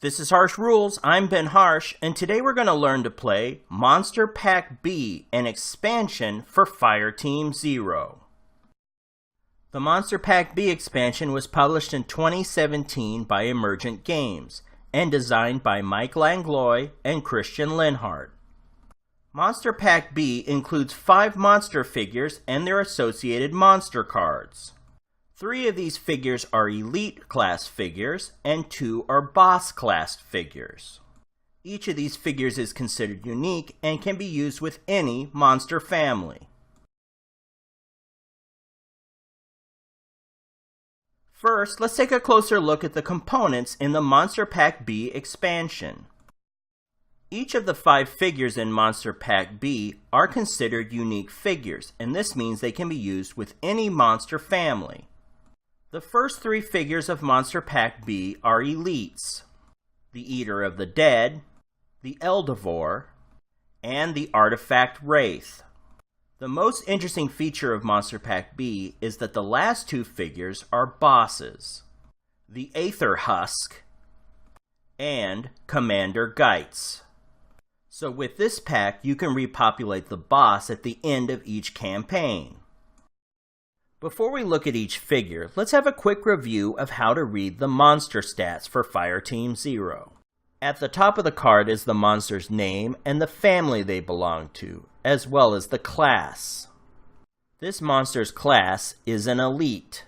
This is Harsh Rules. I'm Ben Harsh, and today we're going to learn to play Monster Pack B, an expansion for Fireteam Zero. The Monster Pack B expansion was published in 2017 by Emergent Games and designed by Mike Langlois and Christian Linhart. Monster Pack B includes 5 monster figures and their associated monster cards. 3 of these figures are Elite class figures, and 2 are Boss class figures. Each of these figures is considered unique and can be used with any monster family. First, let's take a closer look at the components in the Monster Pack B expansion. Each of the 5 figures in Monster Pack B are considered unique figures, and this means they can be used with any monster family. The first 3 figures of Monster Pack B are Elites: the Eater of the Dead, the ELDIVORE, and the Artifact WRAITH. The most interesting feature of Monster Pack B is that the last 2 figures are bosses: the AETHER HUSK and Commander GEITZ. So with this pack, you can repopulate the boss at the end of each campaign. Before we look at each figure, let's have a quick review of how to read the monster stats for Fireteam Zero. At the top of the card is the monster's name and the family they belong to, as well as the class. This monster's class is an Elite.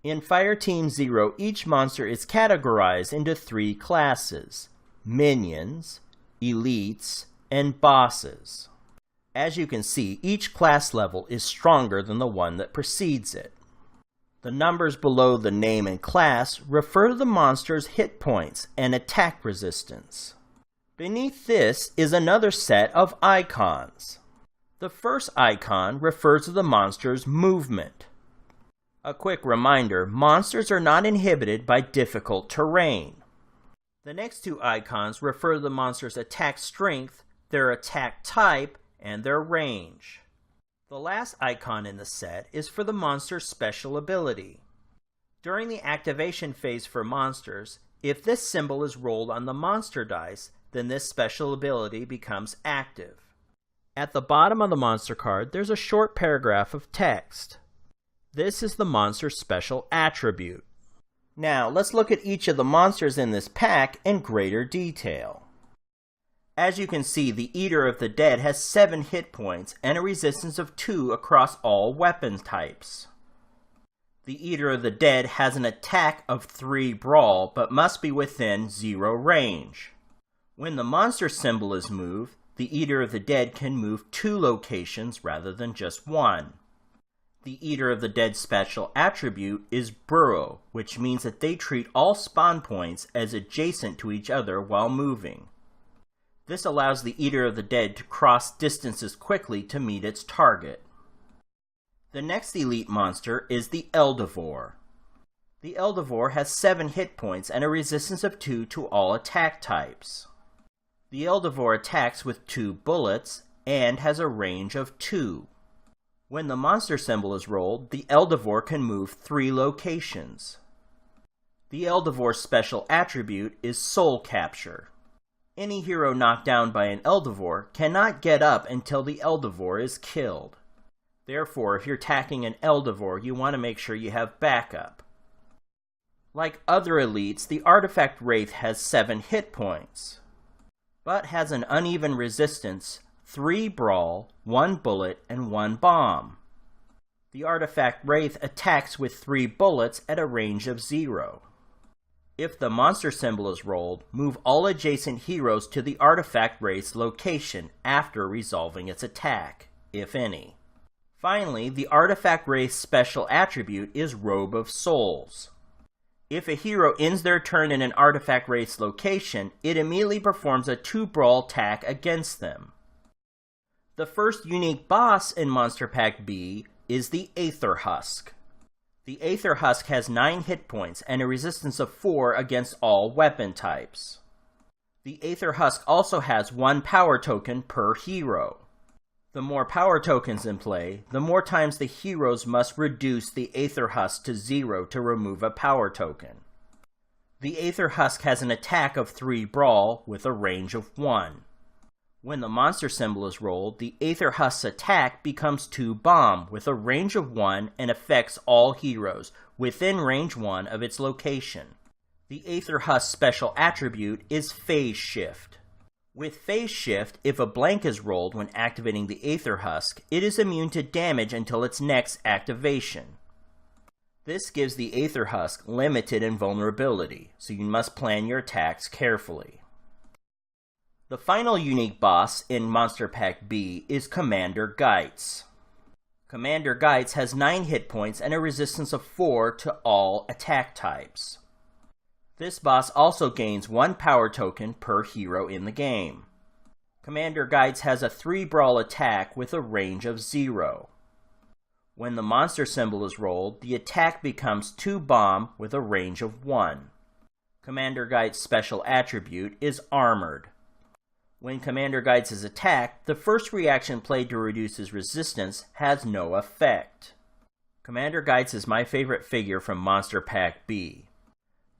In Fireteam Zero, each monster is categorized into 3 classes: Minions, Elites, and Bosses. As you can see, each class level is stronger than the one that precedes it. The numbers below the name and class refer to the monster's hit points and attack resistance. Beneath this is another set of icons. The first icon refers to the monster's movement. A quick reminder, monsters are not inhibited by difficult terrain. The next 2 icons refer to the monster's attack strength, their attack type, and their range. The last icon in the set is for the monster's special ability. During the activation phase for monsters, if this symbol is rolled on the monster dice, then this special ability becomes active. At the bottom of the monster card, there's a short paragraph of text. This is the monster's special attribute. Now, let's look at each of the monsters in this pack in greater detail. As you can see, the Eater of the Dead has 7 hit points and a resistance of 2 across all weapon types. The Eater of the Dead has an attack of 3 brawl, but must be within 0 range. When the monster symbol is moved, the Eater of the Dead can move 2 locations rather than just 1. The Eater of the Dead special attribute is Burrow, which means that they treat all spawn points as adjacent to each other while moving. This allows the Eater of the Dead to cross distances quickly to meet its target. The next Elite monster is the ELDIVORE. The ELDIVORE has 7 hit points and a resistance of 2 to all attack types. The ELDIVORE attacks with 2 bullets and has a range of 2. When the monster symbol is rolled, the ELDIVORE can move 3 locations. The ELDIVORE's special attribute is Soul Capture. Any hero knocked down by an ELDIVORE cannot get up until the ELDIVORE is killed. Therefore, if you're attacking an ELDIVORE, you want to make sure you have backup. Like other elites, the Artifact WRAITH has 7 hit points, but has an uneven resistance: 3 brawl, 1 bullet, and 1 bomb. The Artifact WRAITH attacks with 3 bullets at a range of 0. If the monster symbol is rolled, move all adjacent heroes to the Artifact WRAITH's location after resolving its attack, if any. Finally, the Artifact WRAITH's special attribute is Robe of Souls. If a hero ends their turn in an Artifact WRAITH's location, it immediately performs a 2 brawl attack against them. The first unique boss in Monster Pack B is the AETHER HUSK. The AETHER HUSK has 9 hit points and a resistance of 4 against all weapon types. The AETHER HUSK also has 1 power token per hero. The more power tokens in play, the more times the heroes must reduce the AETHER HUSK to 0 to remove a power token. The Aether Husk has an attack of 3 Brawl with a range of 1. When the monster symbol is rolled, the Aether Husk's attack becomes 2 Bomb with a range of 1 and affects all heroes within range 1 of its location. The Aether Husk's special attribute is Phase Shift. With Phase Shift, if a blank is rolled when activating the Aether Husk, it is immune to damage until its next activation. This gives the Aether Husk limited invulnerability, so you must plan your attacks carefully. The final unique boss in Monster Pack B is Commander GEITZ. Commander GEITZ has 9 hit points and a resistance of 4 to all attack types. This boss also gains 1 power token per hero in the game. Commander GEITZ has a 3 Brawl attack with a range of 0. When the monster symbol is rolled, the attack becomes 2 Bomb with a range of 1. Commander GEITZ's special attribute is Armored. When Commander GEITZ is attacked, the first reaction played to reduce his resistance has no effect. Commander GEITZ is my favorite figure from Monster Pack B.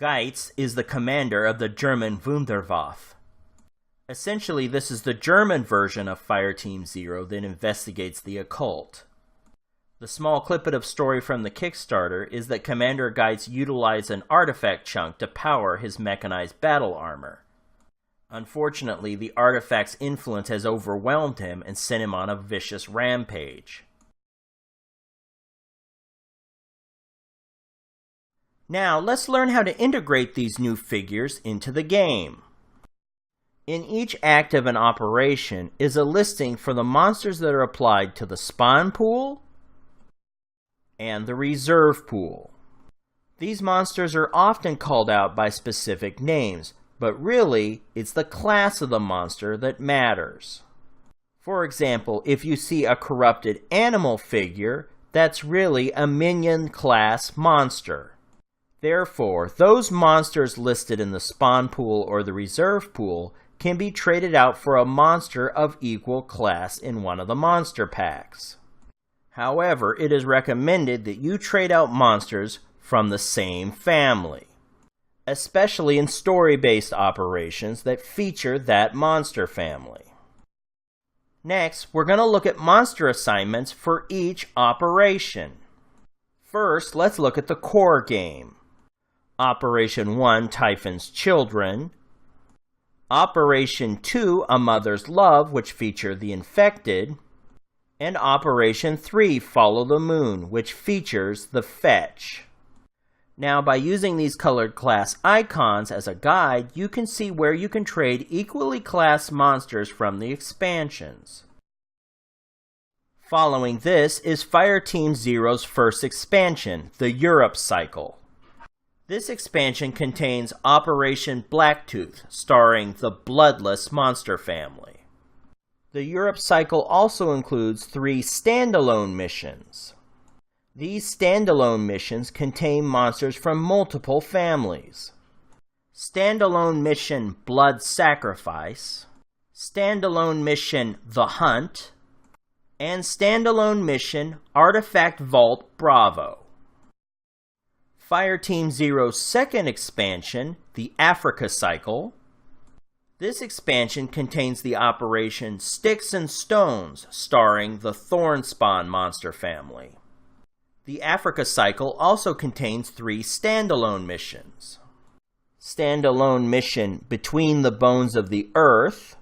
GEITZ is the commander of the German Wunderwaffe. Essentially, this is the German version of Fireteam Zero that investigates the occult. The small clip of story from the Kickstarter is that Commander GEITZ utilized an artifact chunk to power his mechanized battle armor. Unfortunately, the artifact's influence has overwhelmed him and sent him on a vicious rampage. Now, let's learn how to integrate these new figures into the game. In each act of an operation is a listing for the monsters that are applied to the spawn pool and the reserve pool. These monsters are often called out by specific names, but really, it's the class of the monster that matters. For example, if you see a corrupted animal figure, that's really a minion class monster. Therefore, those monsters listed in the spawn pool or the reserve pool can be traded out for a monster of equal class in one of the monster packs. However, it is recommended that you trade out monsters from the same family, especially in story-based operations that feature that monster family. Next, we're going to look at monster assignments for each operation. First, let's look at the core game. Operation 1, Typhon's Children. Operation 2, A Mother's Love, which feature the infected. And Operation 3, Follow the Moon, which features the Fetch. Now, by using these colored class icons as a guide, you can see where you can trade equally classed monsters from the expansions. Following this is Fireteam Zero's first expansion, the Europe Cycle. This expansion contains Operation Blacktooth, starring the Bloodless monster family. The Europe Cycle also includes 3 standalone missions. These standalone missions contain monsters from multiple families. Standalone Mission Blood Sacrifice, Standalone Mission The Hunt, and Standalone Mission Artifact Vault Bravo. Fireteam Zero's second expansion, the Africa Cycle. This expansion contains the operation Sticks and Stones, starring the Thornspawn monster family. The Africa Cycle also contains 3 standalone missions. Standalone Mission Between the Bones of the Earth,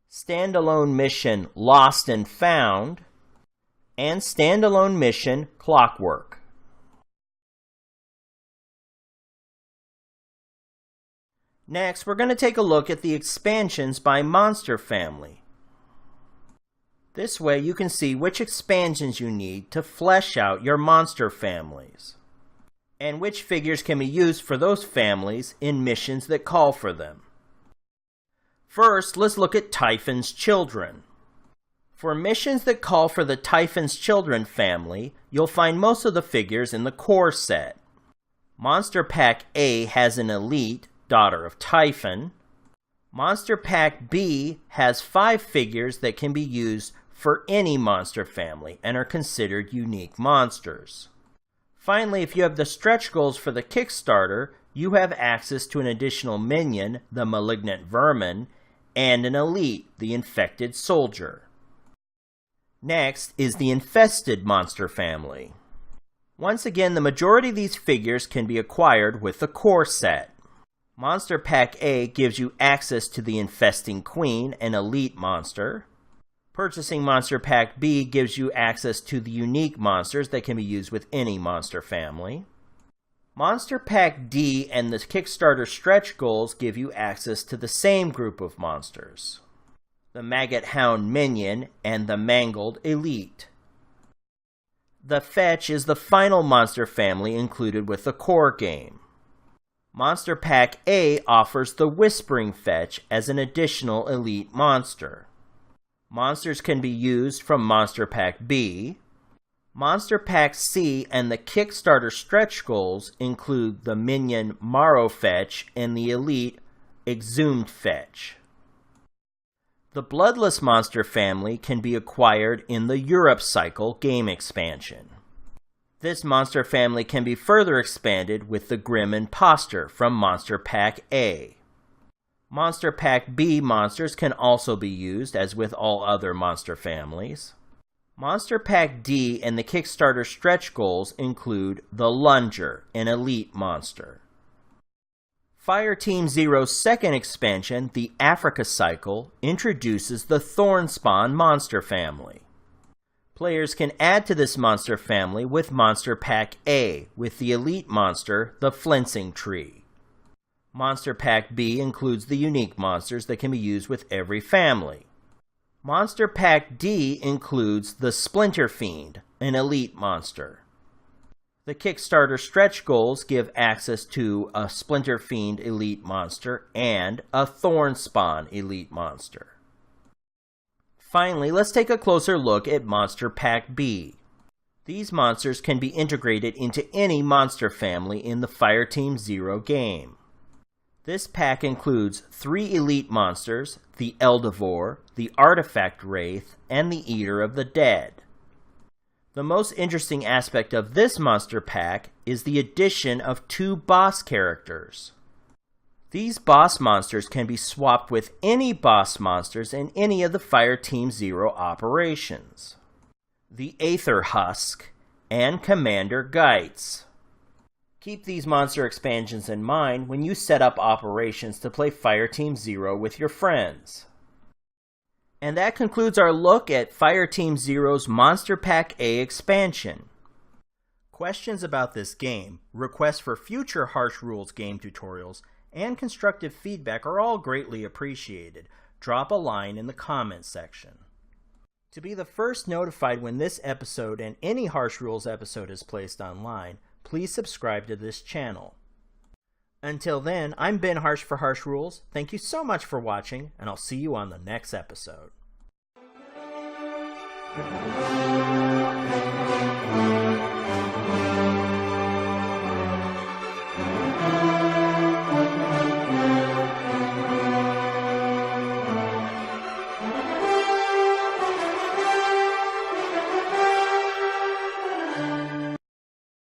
Standalone Mission Lost and Found, and Standalone Mission Clockwork. Next, we're going to take a look at the expansions by monster family. This way you can see which expansions you need to flesh out your monster families, and which figures can be used for those families in missions that call for them. First, let's look at Typhon's Children. For missions that call for the Typhon's Children family, you'll find most of the figures in the core set. Monster Pack A has an Elite, Daughter of Typhon. Monster Pack B has 5 figures that can be used for any monster family and are considered unique monsters. Finally, if you have the stretch goals for the Kickstarter, you have access to an additional minion, the Malignant Vermin, and an elite, the Infected Soldier. Next is the Infested monster family. Once again, the majority of these figures can be acquired with the core set. Monster Pack A gives you access to the Infesting Queen, an elite monster. Purchasing Monster Pack B gives you access to the unique monsters that can be used with any monster family. Monster Pack D and the Kickstarter stretch goals give you access to the same group of monsters: the Maggot Hound Minion and the Mangled Elite. The Fetch is the final monster family included with the core game. Monster Pack A offers the Whispering Fetch as an additional elite monster. Monsters can be used from Monster Pack B. Monster Pack C and the Kickstarter stretch goals include the Minion Marrow Fetch and the Elite Exhumed Fetch. The Bloodless monster family can be acquired in the Europe Cycle game expansion. This monster family can be further expanded with the Grim Imposter from Monster Pack A. Monster Pack B monsters can also be used, as with all other monster families. Monster Pack D and the Kickstarter stretch goals include the Lunger, an elite monster. Fireteam Zero's second expansion, the Africa Cycle, introduces the Thornspawn monster family. Players can add to this monster family with Monster Pack A, with the elite monster, the Flincing Tree. Monster Pack B includes the unique monsters that can be used with every family. Monster Pack D includes the Splinter Fiend, an elite monster. The Kickstarter stretch goals give access to a Splinter Fiend elite monster and a Thornspawn elite monster. Finally, let's take a closer look at Monster Pack B. These monsters can be integrated into any monster family in the Fireteam Zero game. This pack includes 3 elite monsters, the ELDIVORE, the Artifact Wraith, and the Eater of the Dead. The most interesting aspect of this monster pack is the addition of 2 boss characters. These boss monsters can be swapped with any boss monsters in any of the Fireteam Zero operations: the AETHER HUSK and Commander GEITZ. Keep these monster expansions in mind when you set up operations to play Fireteam Zero with your friends. And that concludes our look at Fireteam Zero's Monster Pack A expansion. Questions about this game, requests for future Harsh Rules game tutorials, and constructive feedback are all greatly appreciated. Drop a line in the comments section. To be the first notified when this episode and any Harsh Rules episode is placed online, please subscribe to this channel. Until then, I'm Ben Harsh for Harsh Rules. Thank you so much for watching, and I'll see you on the next episode.